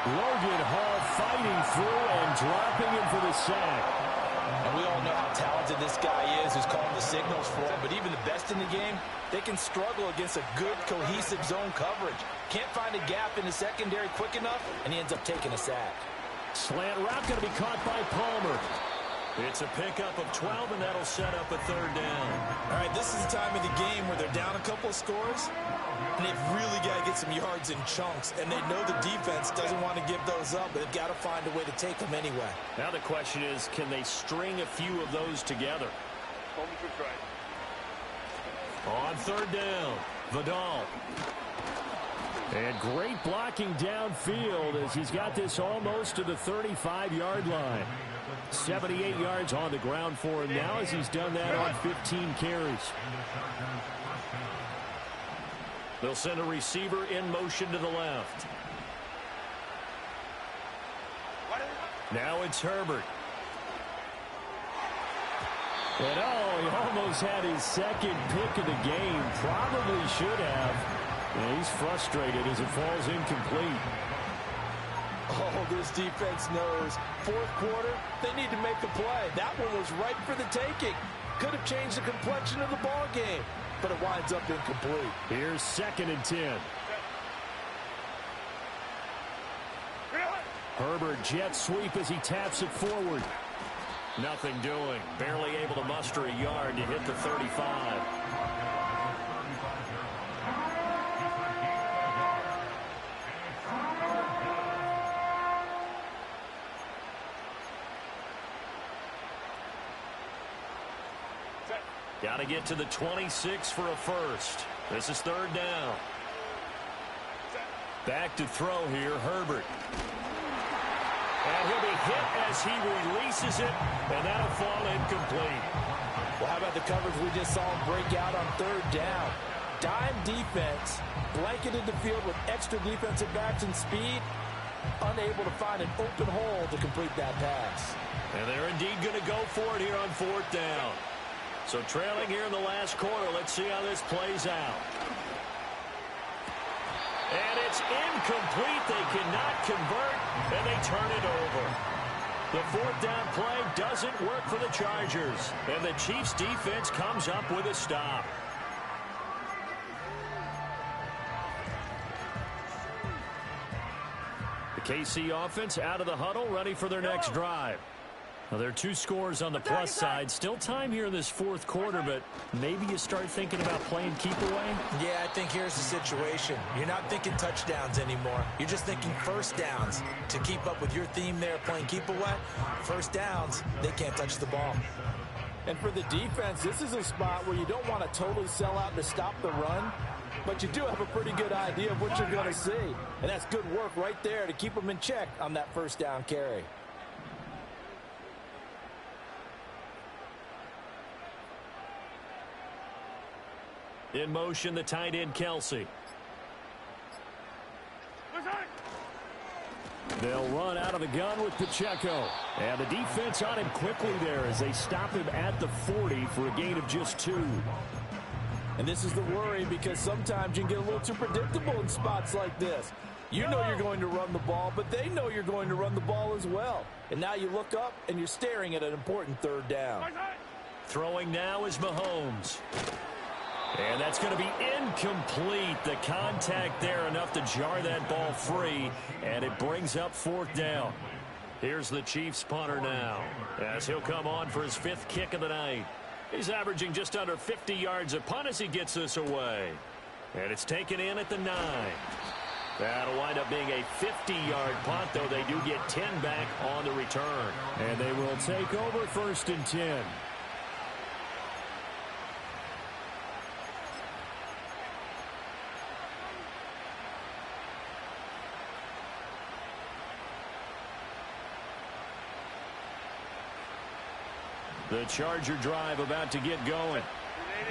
Speaker 1: Logan Hall fighting through and dropping him for the sack.
Speaker 3: And we all know how talented this guy is who's calling the signals for him. But even the best in the game, they can struggle against a good, cohesive zone coverage. Can't find a gap in the secondary quick enough, and he ends up taking a sack.
Speaker 1: Slant route going to be caught by Palmer. It's a pickup of 12, and that'll set up a 3rd down.
Speaker 3: All right, this is the time of the game where they're down a couple of scores, and they've really got to get some yards in chunks, and they know the defense doesn't want to give those up, but they've got to find a way to take them anyway.
Speaker 1: Now the question is, can they string a few of those together? On 3rd down, Vidal. And great blocking downfield as he's got this almost to the 35-yard line. 78 yards on the ground for him now as he's done that on 15 carries. They'll send a receiver in motion to the left. Now it's Herbert. And he almost had his second pick of the game. Probably should have. And he's frustrated as it falls incomplete.
Speaker 3: Oh, this defense knows. 4th quarter, they need to make a play. That one was right for the taking. Could have changed the complexion of the ball game, but it winds up incomplete.
Speaker 1: Here's 2nd and 10. Herbert jet sweep as he taps it forward. Nothing doing. Barely able to muster a yard to hit the 35. Got to get to the 26 for a first. This is 3rd down. Back to throw here, Herbert. And he'll be hit as he releases it, and that'll fall incomplete.
Speaker 3: Well, how about the coverage we just saw him break out on 3rd down? Dime defense, blanketed the field with extra defensive backs and speed, unable to find an open hole to complete that pass.
Speaker 1: And they're indeed going to go for it here on 4th down. So trailing here in the last quarter, let's see how this plays out. And it's incomplete. They cannot convert, and they turn it over. The 4th down play doesn't work for the Chargers, and the Chiefs defense comes up with a stop. The KC offense out of the huddle, ready for their next drive. Well, there are 2 scores on the plus side. Still time here in this 4th quarter, but maybe you start thinking about playing keep away?
Speaker 3: Yeah, I think here's the situation. You're not thinking touchdowns anymore. You're just thinking 1st downs. To keep up with your theme there, playing keep away, 1st downs, they can't touch the ball. And for the defense, this is a spot where you don't want to totally sell out to stop the run, but you do have a pretty good idea of what you're going to see. And that's good work right there to keep them in check on that first down carry.
Speaker 1: In motion, the tight end, Kelsey. They'll run out of the gun with Pacheco. And the defense on him quickly there as they stop him at the 40 for a gain of just 2.
Speaker 3: And this is the worry because sometimes you can get a little too predictable in spots like this. You know you're going to run the ball, but they know you're going to run the ball as well. And now you look up and you're staring at an important third down.
Speaker 1: Throwing now is Mahomes. And that's going to be incomplete. The contact there enough to jar that ball free, and it brings up 4th down. Here's the Chiefs punter now as he'll come on for his 5th kick of the night. He's averaging just under 50 yards a punt as he gets this away. And it's taken in at the 9. That'll wind up being a 50-yard punt, though they do get 10 back on the return. And they will take over 1st and 10. The Charger drive about to get going.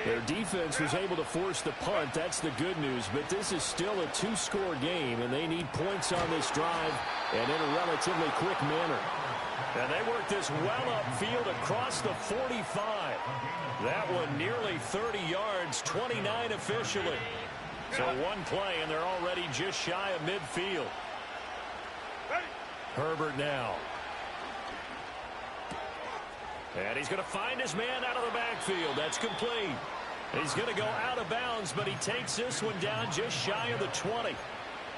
Speaker 1: Their defense was able to force the punt. That's the good news. But this is still a 2-score game, and they need points on this drive and in a relatively quick manner. And they work this well upfield across the 45. That one nearly 30 yards, 29 officially. So one play, and they're already just shy of midfield. Herbert now. And he's going to find his man out of the backfield. That's complete. He's going to go out of bounds, but he takes this one down just shy of the 20.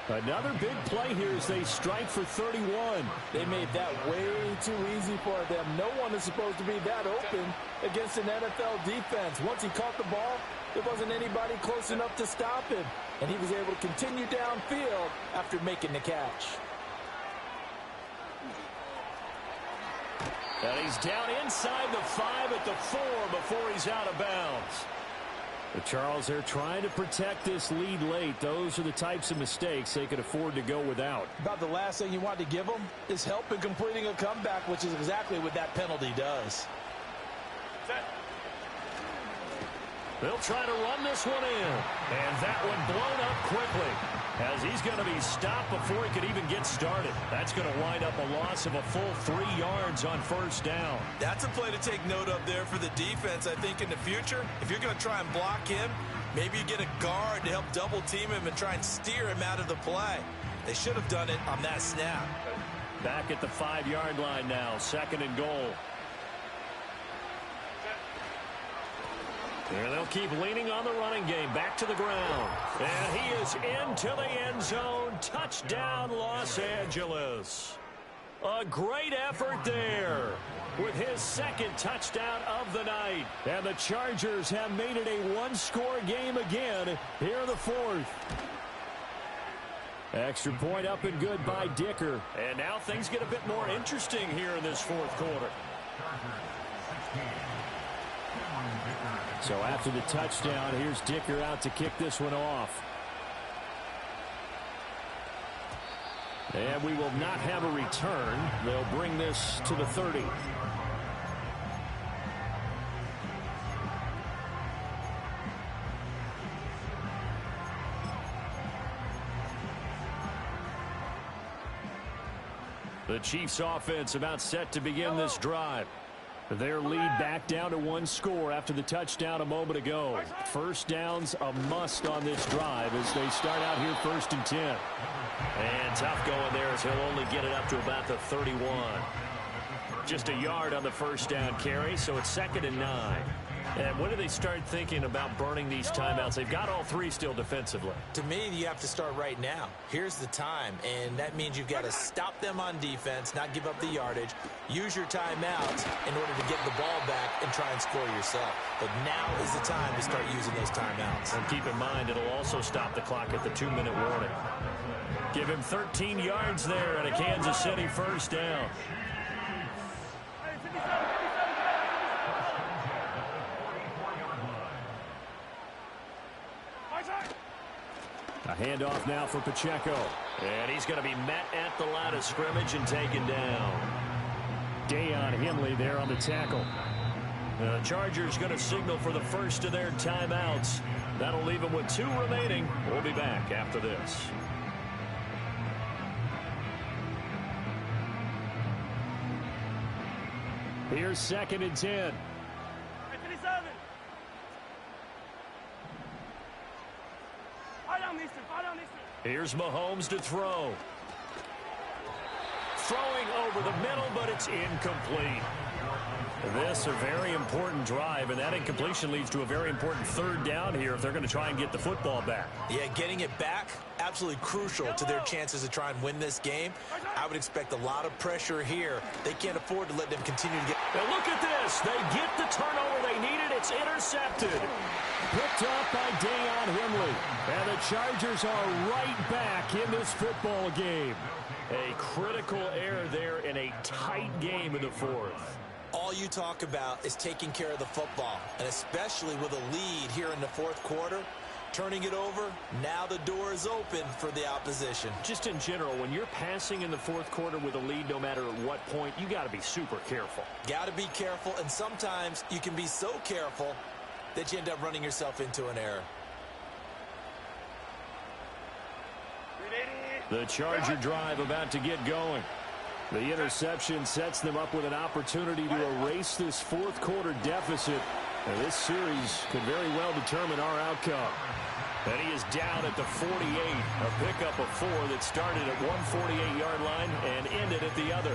Speaker 1: Another big play here as they strike for 31.
Speaker 3: They made that way too easy for them. No one is supposed to be that open against an NFL defense. Once he caught the ball, there wasn't anybody close enough to stop him. And he was able to continue downfield after making the catch.
Speaker 1: And he's down inside the 5 at the 4 before he's out of bounds. But Charles, they're trying to protect this lead late. Those are the types of mistakes they could afford to go without.
Speaker 3: About the last thing you want to give them is help in completing a comeback, which is exactly what that penalty does.
Speaker 1: They'll try to run this one in. And that one blown up quickly as he's going to be stopped before he could even get started. That's going to wind up a loss of a full 3 yards on 1st down.
Speaker 2: That's a play to take note of there for the defense. I think in the future, if you're going to try and block him, maybe you get a guard to help double team him and try and steer him out of the play. They should have done it on that snap.
Speaker 1: Back at the 5-yard line now, 2nd and goal. And they'll keep leaning on the running game. Back to the ground. And he is into the end zone. Touchdown, Los Angeles. A great effort there with his 2nd touchdown of the night. And the Chargers have made it a 1-score game again here in the 4th. Extra point up and good by Dicker. And now things get a bit more interesting here in this 4th quarter. So after the touchdown, here's Dicker out to kick this one off. And we will not have a return. They'll bring this to the 30. The Chiefs offense about set to begin this drive. Their lead back down to 1 score after the touchdown a moment ago. 1st downs a must on this drive as they start out here 1st and 10. And tough going there as he'll only get it up to about the 31. Just a yard on the 1st down carry, so it's 2nd and 9. And when do they start thinking about burning these timeouts? They've got all 3 still defensively.
Speaker 2: To me, you have to start right now. Here's the time, and that means you've got to stop them on defense, not give up the yardage, use your timeouts in order to get the ball back and try and score yourself. But now is the time to start using those timeouts.
Speaker 1: And keep in mind, it'll also stop the clock at the 2-minute warning. Give him 13 yards there and a Kansas City 1st down. A handoff now for Pacheco. And he's going to be met at the line of scrimmage and taken down. Deion Henley there on the tackle. The Chargers going to signal for the first of their timeouts. That'll leave them with 2 remaining. We'll be back after this. Here's 2nd and 10.
Speaker 4: 57. Fall down, mister. Fall down, mister.
Speaker 1: Here's Mahomes to throw. Throwing over the middle, but it's incomplete. This a very important drive, and that incompletion leads to a very important 3rd down here if they're going to try and get the football back.
Speaker 2: Yeah, getting it back, absolutely crucial to their chances to try and win this game. I would expect a lot of pressure here. They can't afford to let them continue to get...
Speaker 1: Now look at this. They get the turnover they needed. It's intercepted. Picked up by Deion Henley. And the Chargers are right back in this football game. A critical error there in a tight game in the 4th.
Speaker 2: All you talk about is taking care of the football, and especially with a lead here in the 4th quarter, turning it over, now the door is open for the opposition.
Speaker 1: Just in general, when you're passing in the 4th quarter with a lead, no matter at what point, you got to be super careful.
Speaker 2: Got to be careful, and sometimes you can be so careful that you end up running yourself into an error.
Speaker 1: The Charger drive about to get going. The interception sets them up with an opportunity to erase this 4th quarter deficit. And this series could very well determine our outcome. And he is down at the 48. A pickup of 4 that started at one 48-yard line and ended at the other.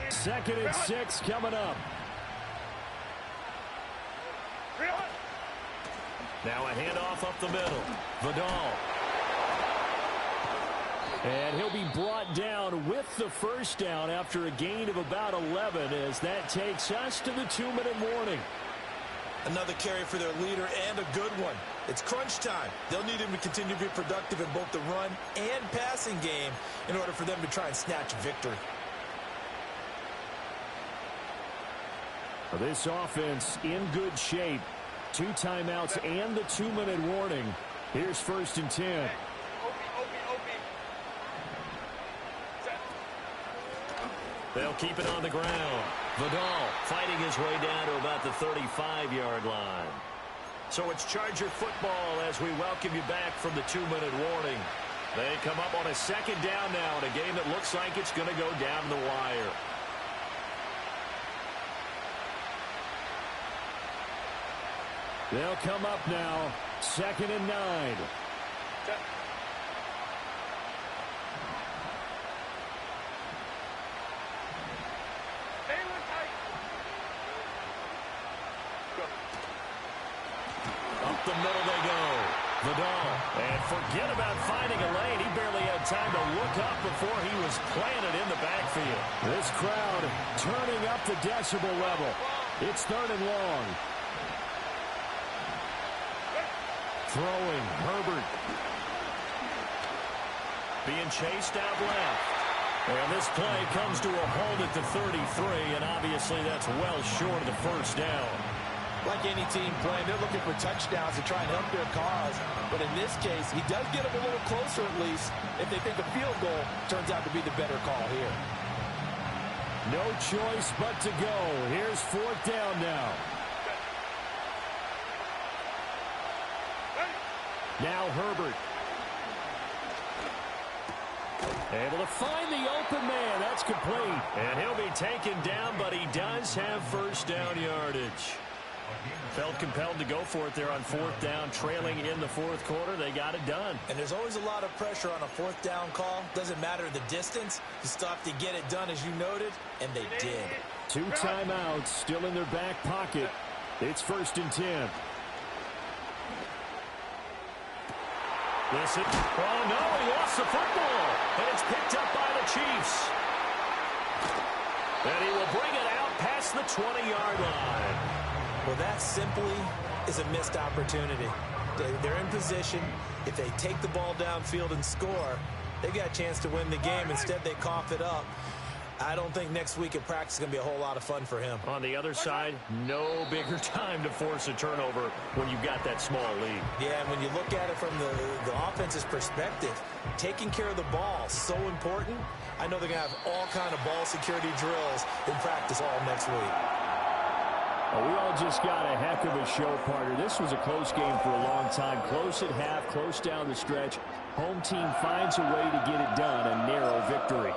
Speaker 1: Second and 6 coming up. Now a handoff up the middle. Vidal. And he'll be brought down with the first down after a gain of about 11 as that takes us to the 2-minute warning.
Speaker 2: Another carry for their leader and a good one. It's crunch time. They'll need him to continue to be productive in both the run and passing game in order for them to try and snatch victory.
Speaker 1: This offense in good shape. 2 timeouts and the 2-minute warning. Here's 1st and 10. They'll keep it on the ground. Vidal fighting his way down to about the 35-yard line. So it's Charger football as we welcome you back from the 2-minute warning. They come up on a 2nd down now in a game that looks like it's going to go down the wire. They'll come up now, 2nd and 9. Up the middle they go. Vidal. And forget about finding a lane. He barely had time to look up before he was planted in the backfield. This crowd turning up the decibel level. It's 3rd and long. Throwing, Herbert. Being chased out left. And this play comes to a halt at the 33, and obviously that's well short of the first down.
Speaker 3: Like any team playing, they're looking for touchdowns to try and help their cause. But in this case, he does get them a little closer at least if they think a field goal turns out to be the better call here.
Speaker 1: No choice but to go. Here's 4th down now. Now Herbert. Able to find the open man. That's complete. And he'll be taken down, but he does have first down yardage. Felt compelled to go for it there on 4th down, trailing in the 4th quarter. They got it done.
Speaker 2: And there's always a lot of pressure on a 4th down call. Doesn't matter the distance. You still have to get it done, as you noted, and they did.
Speaker 1: 2 timeouts still in their back pocket. It's 1st and 10. This is, oh no, he lost the football. And it's picked up by the Chiefs. And he will bring it out past the 20-yard line.
Speaker 2: Well, that simply is a missed opportunity. They're in position. If they take the ball downfield and score, they've got a chance to win the game. Instead, they cough it up. I don't think next week at practice is going to be a whole lot of fun for him.
Speaker 1: On the other side, no bigger time to force a turnover when you've got that small lead.
Speaker 2: Yeah, and when you look at it from the offense's perspective, taking care of the ball, so important. I know they're going to have all kind of ball security drills in practice all next week.
Speaker 1: Well, we all just got a heck of a show, partner. This was a close game for a long time. Close at half, close down the stretch. Home team finds a way to get it done, a narrow victory.